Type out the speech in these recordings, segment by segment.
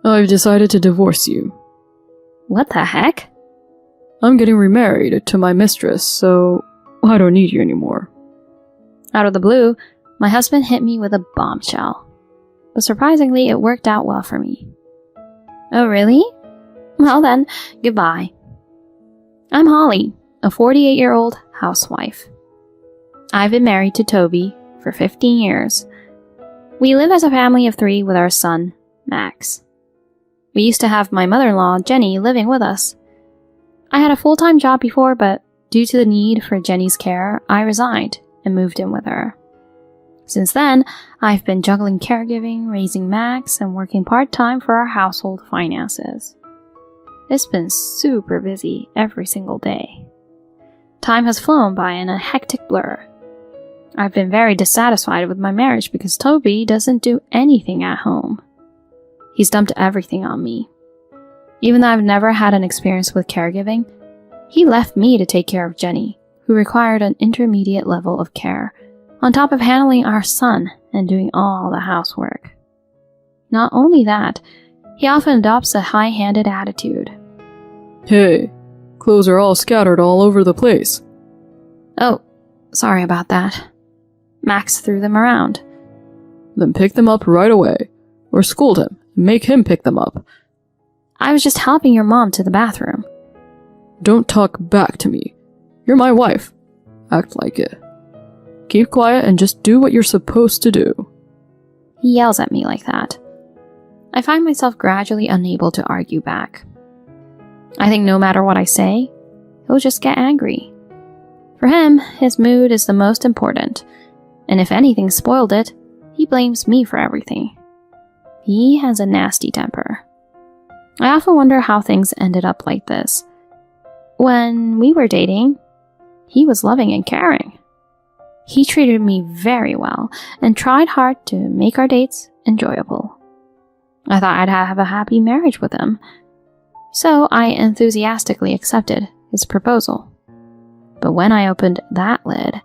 I've decided to divorce you. What the heck? I'm getting remarried to my mistress, so I don't need you anymore. Out of the blue, my husband hit me with a bombshell. But surprisingly, it worked out well for me. Oh, really? Well then, goodbye. I'm Holly, a 48-year-old housewife. I've been married to Toby for 15 years. We live as a family of 3 with our son, Max. We used to have my mother-in-law, Jenny, living with us. I had a full-time job before, but due to the need for Jenny's care, I resigned and moved in with her. Since then, I've been juggling caregiving, raising Max, and working part-time for our household finances. It's been super busy every single day. Time has flown by in a hectic blur. I've been very dissatisfied with my marriage because Toby doesn't do anything at home. He's dumped everything on me. Even though I've never had an experience with caregiving, he left me to take care of Jenny, who required an intermediate level of care, on top of handling our son and doing all the housework. Not only that, he often adopts a high-handed attitude. Hey, clothes are all scattered all over the place. Oh, sorry about that. Max threw them around. Then pick them up right away, or scold him and make him pick them up. I was just helping your mom to the bathroom. Don't talk back to me. You're my wife. Act like it. Keep quiet and just do what you're supposed to do. He yells at me like that. I find myself gradually unable to argue back. I think no matter what I say, he'll just get angry. For him, his mood is the most important, and if anything spoiled it, he blames me for everything. He has a nasty temper. I often wonder how things ended up like this. When we were dating, he was loving and caring. He treated me very well and tried hard to make our dates enjoyable. I thought I'd have a happy marriage with him, so I enthusiastically accepted his proposal. But when I opened that lid,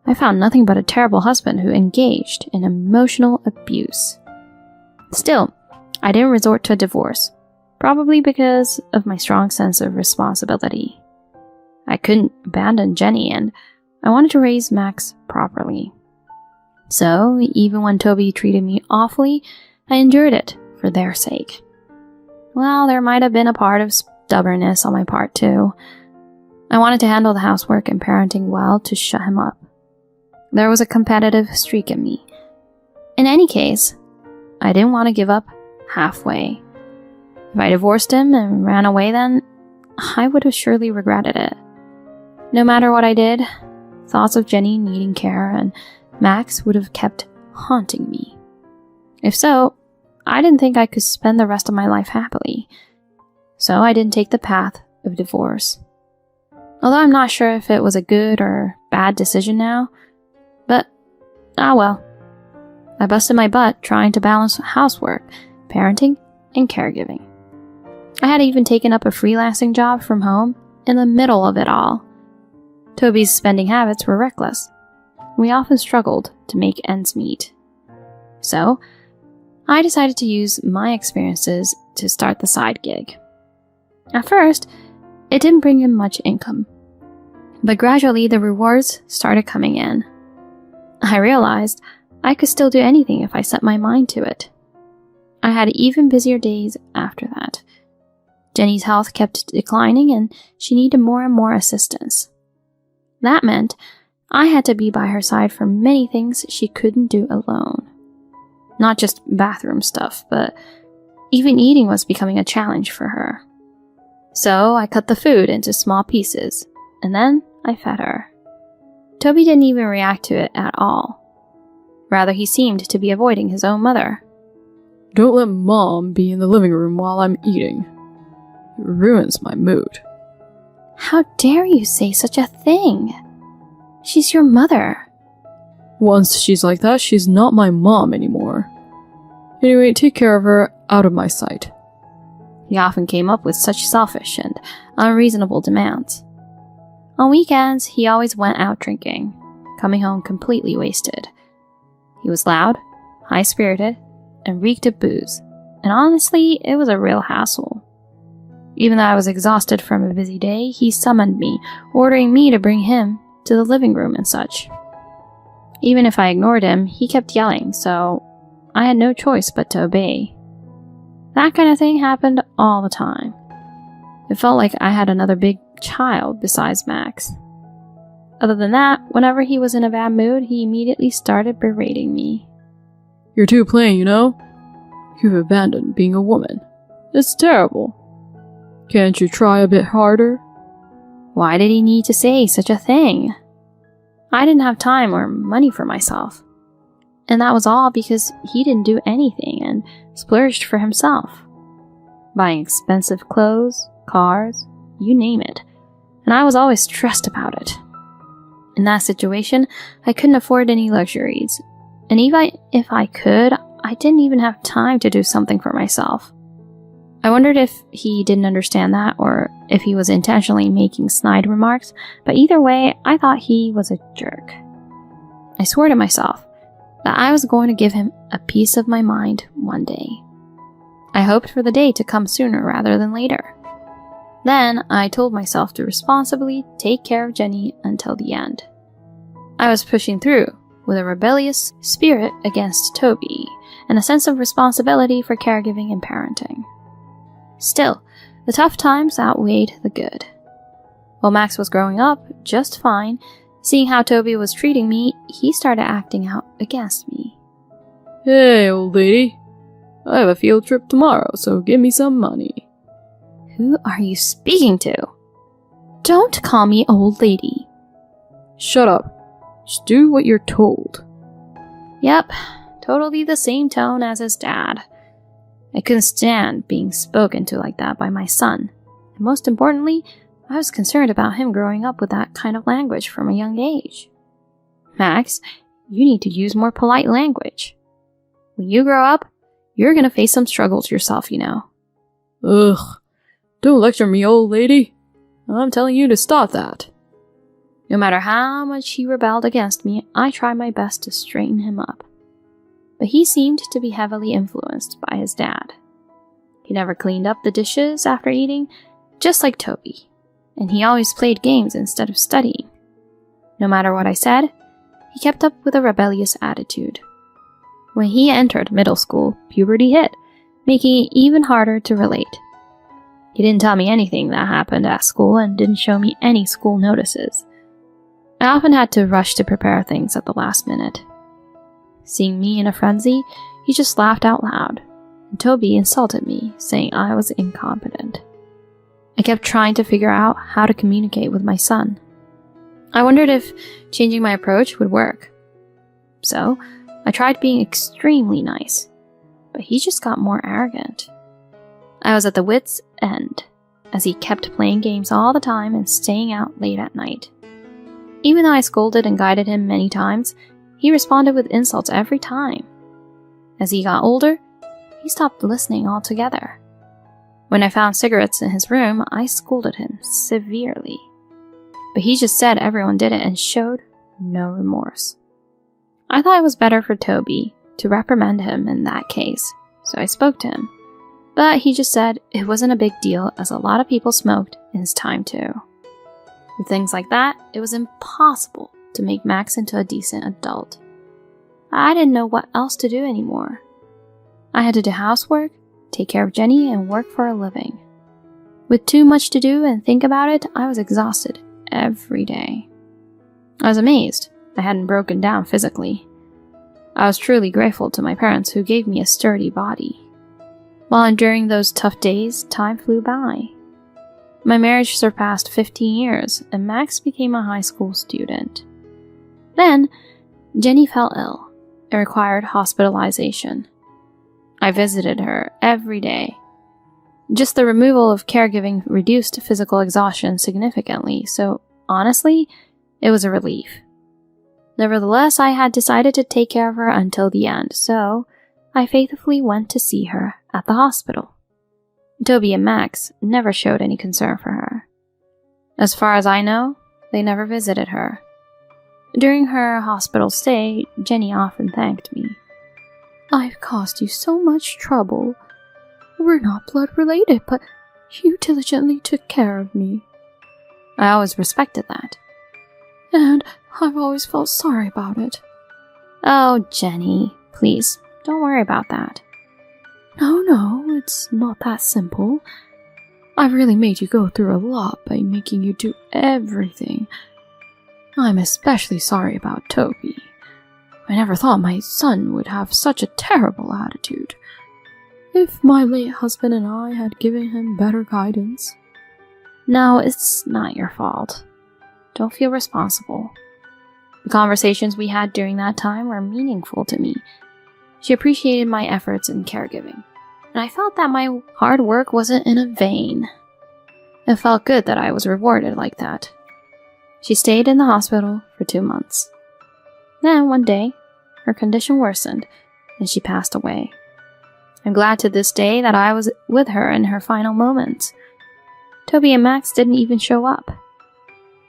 I found nothing but a terrible husband who engaged in emotional abuse. Still, I didn't resort to a divorce, probably because of my strong sense of responsibility. I couldn't abandon Jenny, and I wanted to raise Max properly. So, even when Toby treated me awfully, I endured it for their sake. Well, there might have been a part of stubbornness on my part too. I wanted to handle the housework and parenting well to shut him up. There was a competitive streak in me. In any case, I didn't want to give up halfway. If I divorced him and ran away then, I would have surely regretted it. No matter what I did, thoughts of Jenny needing care and Max would have kept haunting me. If so, I didn't think I could spend the rest of my life happily. So I didn't take the path of divorce. Although I'm not sure if it was a good or bad decision now, but well. I busted my butt trying to balance housework, parenting, and caregiving. I had even taken up a freelancing job from home in the middle of it all. Toby's spending habits were reckless. We often struggled to make ends meet. So, I decided to use my experiences to start the side gig. At first, it didn't bring in much income, but gradually the rewards started coming in. I realized I could still do anything if I set my mind to it. I had even busier days after that. Jenny's health kept declining and she needed more and more assistance. That meant I had to be by her side for many things she couldn't do alone. Not just bathroom stuff, but even eating was becoming a challenge for her. So I cut the food into small pieces, and then I fed her. Toby didn't even react to it at all. Rather, he seemed to be avoiding his own mother. Don't let Mom be in the living room while I'm eating. It ruins my mood. How dare you say such a thing? She's your mother. Once she's like that, she's not my mom anymore. Anyway, take care of her out of my sight. He often came up with such selfish and unreasonable demands. On weekends, he always went out drinking, coming home completely wasted. He was loud, high-spirited, and reeked of booze. and honestly, it was a real hassle. Even though I was exhausted from a busy day, he summoned me, ordering me to bring him to the living room and such. Even if I ignored him, he kept yelling, so I had no choice but to obey. That kind of thing happened all the time. It felt like I had another big child besides Max. Other than that, whenever he was in a bad mood, he immediately started berating me. You're too plain, you know? You've abandoned being a woman. It's terrible. Can't you try a bit harder? Why did he need to say such a thing? I didn't have time or money for myself. And that was all because he didn't do anything and splurged for himself. Buying expensive clothes, cars, you name it. And I was always stressed about it. In that situation, I couldn't afford any luxuries. And even if I could, I didn't even have time to do something for myself. I wondered if he didn't understand that or if he was intentionally making snide remarks, but either way, I thought he was a jerk. I swore to myself that I was going to give him a piece of my mind one day. I hoped for the day to come sooner rather than later. Then I told myself to responsibly take care of Jenny until the end. I was pushing through with a rebellious spirit against Toby and a sense of responsibility for caregiving and parenting. Still, the tough times outweighed the good. While Max was growing up just fine, seeing how Toby was treating me, he started acting out against me. Hey, old lady. I have a field trip tomorrow, so give me some money. Who are you speaking to? Don't call me old lady. Shut up. Just do what you're told. Yep, totally the same tone as his dad. I couldn't stand being spoken to like that by my son. And most importantly, I was concerned about him growing up with that kind of language from a young age. Max, you need to use more polite language. When you grow up, you're gonna face some struggles yourself, you know. Ugh. Don't lecture me, old lady. I'm telling you to stop that. No matter how much he rebelled against me, I tried my best to straighten him up. But he seemed to be heavily influenced by his dad. He never cleaned up the dishes after eating, just like Toby, and he always played games instead of studying. No matter what I said, he kept up with a rebellious attitude. When he entered middle school, puberty hit, making it even harder to relate. He didn't tell me anything that happened at school and didn't show me any school notices. I often had to rush to prepare things at the last minute. Seeing me in a frenzy, he just laughed out loud, and Toby insulted me, saying I was incompetent. I kept trying to figure out how to communicate with my son. I wondered if changing my approach would work. So, I tried being extremely nice, but he just got more arrogant. I was at the wit's end, as he kept playing games all the time and staying out late at night. Even though I scolded and guided him many times, he responded with insults every time. As he got older, he stopped listening altogether. When I found cigarettes in his room, I scolded him severely. But he just said everyone did it and showed no remorse. I thought it was better for Toby to reprimand him in that case, so I spoke to him. But he just said it wasn't a big deal as a lot of people smoked in his time too. With things like that, it was impossible to make Max into a decent adult. I didn't know what else to do anymore. I had to do housework, take care of Jenny, and work for a living. With too much to do and think about it, I was exhausted every day. I was amazed I hadn't broken down physically. I was truly grateful to my parents who gave me a sturdy body. While enduring those tough days, time flew by. My marriage surpassed 15 years, and Max became a high school student. Then, Jenny fell ill and required hospitalization. I visited her every day. Just the removal of caregiving reduced physical exhaustion significantly, so honestly, it was a relief. Nevertheless, I had decided to take care of her until the end, so I faithfully went to see her at the hospital. Toby and Max never showed any concern for her. As far as I know, they never visited her. During her hospital stay, Jenny often thanked me. "I've caused you so much trouble. We're not blood related, but you diligently took care of me. I always respected that. And I've always felt sorry about it. Oh, Jenny, please, don't worry about that. No, it's not that simple. I've really made you go through a lot by making you do everything. I'm especially sorry about Toby. I never thought my son would have such a terrible attitude. If my late husband and I had given him better guidance. No, it's not your fault. Don't feel responsible. The conversations we had during that time were meaningful to me. She appreciated my efforts in caregiving, and I felt that my hard work wasn't in vain. It felt good that I was rewarded like that. She stayed in the hospital for 2 months. Then, one day, her condition worsened, and she passed away. I'm glad to this day that I was with her in her final moments. Toby and Max didn't even show up.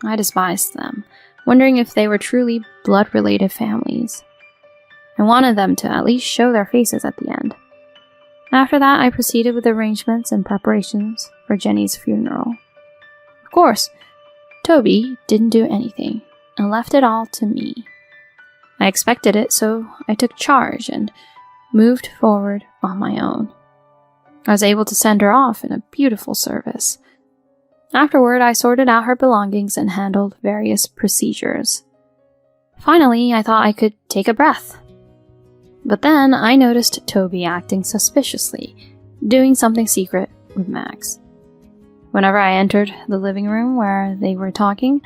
I despised them, wondering if they were truly blood-related families. I wanted them to at least show their faces at the end. After that, I proceeded with arrangements and preparations for Jenny's funeral. Of course, Toby didn't do anything and left it all to me. I expected it, so I took charge and moved forward on my own. I was able to send her off in a beautiful service. Afterward, I sorted out her belongings and handled various procedures. Finally, I thought I could take a breath. But then I noticed Toby acting suspiciously, doing something secret with Max. Whenever I entered the living room where they were talking,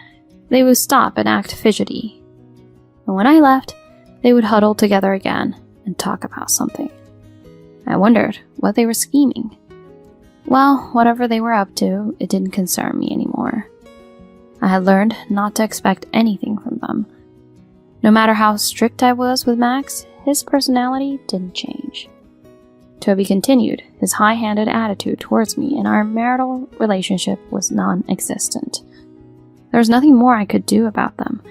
they would stop and act fidgety. And when I left, they would huddle together again and talk about something. I wondered what they were scheming. Well, whatever they were up to, it didn't concern me anymore. I had learned not to expect anything from them. No matter how strict I was with Max, his personality didn't change. Toby continued his high-handed attitude towards me, and our marital relationship was non-existent. There was nothing more I could do about them.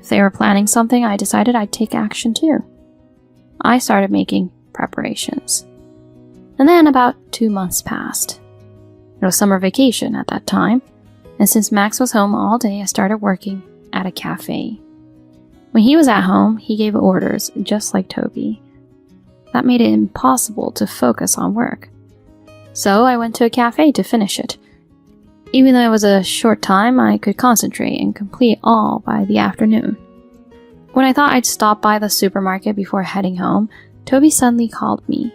If they were planning something, I decided I'd take action too. I started making preparations. And then about 2 months passed. It was summer vacation at that time, and since Max was home all day, I started working at a cafe. When he was at home, he gave orders just like Toby. That made it impossible to focus on work. So I went to a cafe to finish it. Even though it was a short time, I could concentrate and complete all by the afternoon. When I thought I'd stop by the supermarket before heading home, Toby suddenly called me.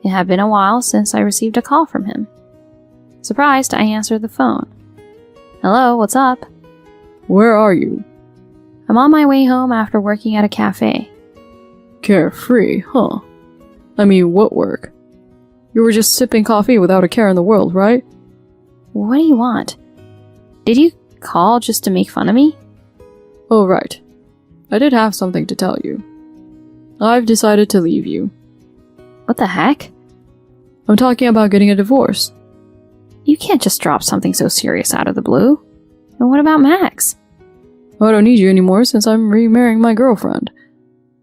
It had been a while since I received a call from him. Surprised, I answered the phone. Hello, what's up? Where are you? I'm on my way home after working at a cafe. Carefree, huh? I mean, what work? You were just sipping coffee without a care in the world, right? What do you want? Did you call just to make fun of me? Oh, right. I did have something to tell you. I've decided to leave you. What the heck? I'm talking about getting a divorce. You can't just drop something so serious out of the blue. And what about Max? I don't need you anymore since I'm remarrying my girlfriend.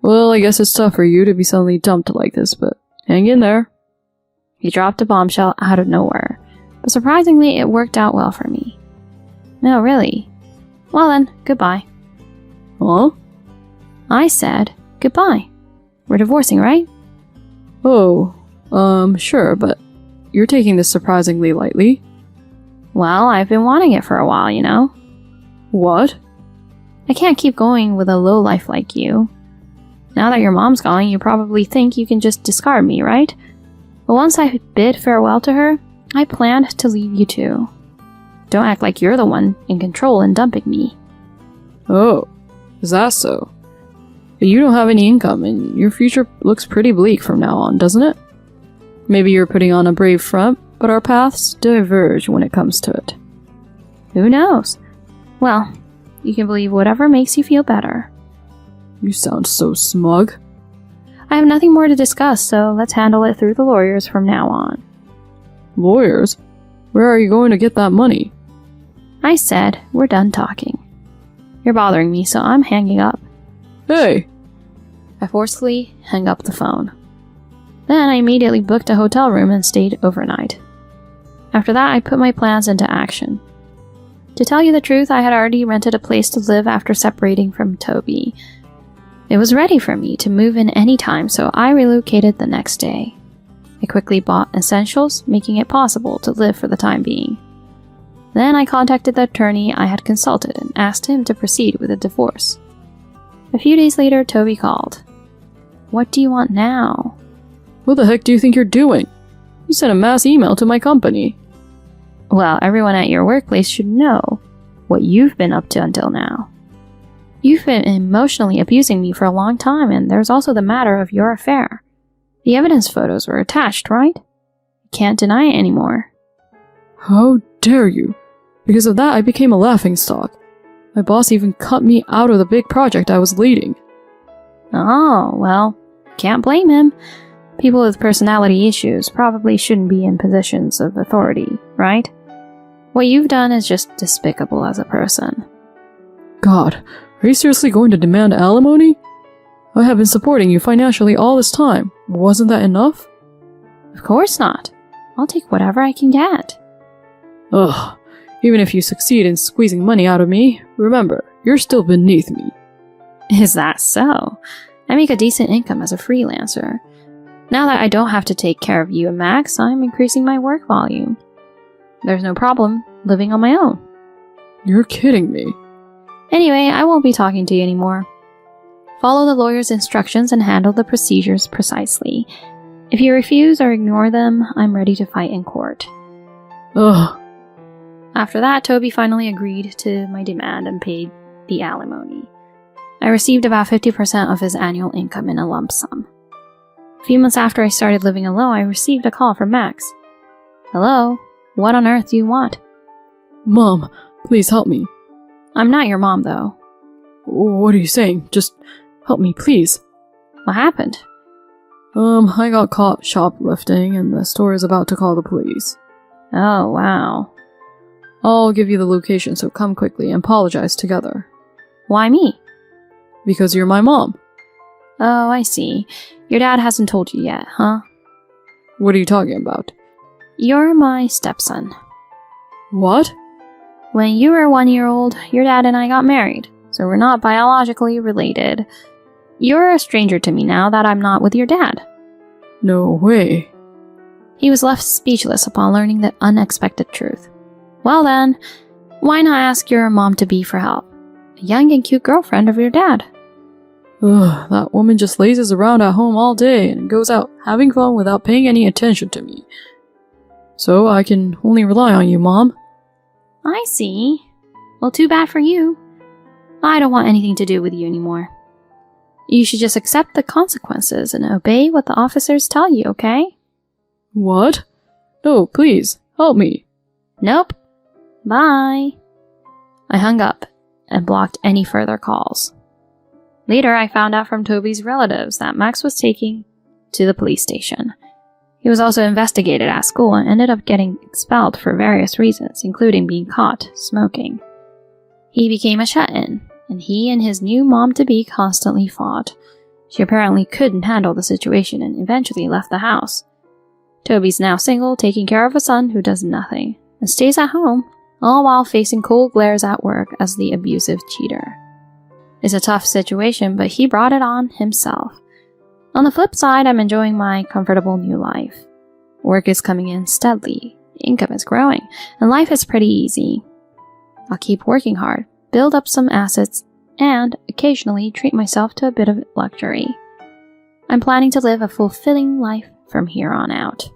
Well, I guess it's tough for you to be suddenly dumped like this, but hang in there. He dropped a bombshell out of nowhere, but surprisingly it worked out well for me. No, really. Well then, goodbye. Huh? I said goodbye. We're divorcing, right? Oh, sure, but you're taking this surprisingly lightly. Well, I've been wanting it for a while, you know. What? I can't keep going with a lowlife like you. Now that your mom's gone, you probably think you can just discard me, right? But once I bid farewell to her, I planned to leave you too. Don't act like you're the one in control and dumping me. Oh, is that so? But you don't have any income, and your future looks pretty bleak from now on, doesn't it? Maybe you're putting on a brave front, but our paths diverge when it comes to it. Who knows? Well, you can believe whatever makes you feel better. You sound so smug. I have nothing more to discuss, so let's handle it through the lawyers from now on. Lawyers? Where are you going to get that money? I said, we're done talking. You're bothering me, so I'm hanging up. Hey! I forcefully hung up the phone. Then I immediately booked a hotel room and stayed overnight. After that, I put my plans into action. To tell you the truth, I had already rented a place to live after separating from Toby. It was ready for me to move in any time, so I relocated the next day. I quickly bought essentials, making it possible to live for the time being. Then I contacted the attorney I had consulted and asked him to proceed with a divorce. A few days later, Toby called. "What do you want now?" What the heck do you think you're doing? You sent a mass email to my company. Well, everyone at your workplace should know what you've been up to until now. You've been emotionally abusing me for a long time, and there's also the matter of your affair. The evidence photos were attached, right? You can't deny it anymore. How dare you? Because of that, I became a laughingstock. My boss even cut me out of the big project I was leading. Oh, well, can't blame him. People with personality issues probably shouldn't be in positions of authority, right? What you've done is just despicable as a person. God, are you seriously going to demand alimony? I have been supporting you financially all this time. Wasn't that enough? Of course not. I'll take whatever I can get. Ugh, even if you succeed in squeezing money out of me, remember, you're still beneath me. Is that so? I make a decent income as a freelancer. Now that I don't have to take care of you and Max, I'm increasing my work volume. There's no problem living on my own. You're kidding me. Anyway, I won't be talking to you anymore. Follow the lawyer's instructions and handle the procedures precisely. If you refuse or ignore them, I'm ready to fight in court. Ugh. After that, Toby finally agreed to my demand and paid the alimony. I received about 50% of his annual income in a lump sum. A few months after I started living alone, I received a call from Max. "Hello? What on earth do you want?" Mom, please help me. I'm not your mom, though. What are you saying? Just help me, please. What happened? I got caught shoplifting and the store is about to call the police. Oh, wow. I'll give you the location, so come quickly and apologize together. Why me? Because you're my mom. Oh, I see. Your dad hasn't told you yet, huh? What are you talking about? You're my stepson. What? When you were 1 year old, your dad and I got married, so we're not biologically related. You're a stranger to me now that I'm not with your dad. No way. He was left speechless upon learning the unexpected truth. Well then, why not ask your mom-to-be for help? A young and cute girlfriend of your dad. Ugh, that woman just lazes around at home all day and goes out having fun without paying any attention to me. So I can only rely on you, Mom. I see. Well, too bad for you. I don't want anything to do with you anymore. You should just accept the consequences and obey what the officers tell you, okay? What? No, please, help me. Nope. Bye. I hung up and blocked any further calls. Later, I found out from Toby's relatives that Max was taken to the police station. He was also investigated at school and ended up getting expelled for various reasons, including being caught smoking. He became a shut-in, and he and his new mom-to-be constantly fought. She apparently couldn't handle the situation and eventually left the house. Toby's now single, taking care of a son who does nothing, and stays at home, all while facing cold glares at work as the abusive cheater. It's a tough situation, but he brought it on himself. On the flip side, I'm enjoying my comfortable new life. Work is coming in steadily, income is growing, and life is pretty easy. I'll keep working hard, build up some assets, and occasionally treat myself to a bit of luxury. I'm planning to live a fulfilling life from here on out.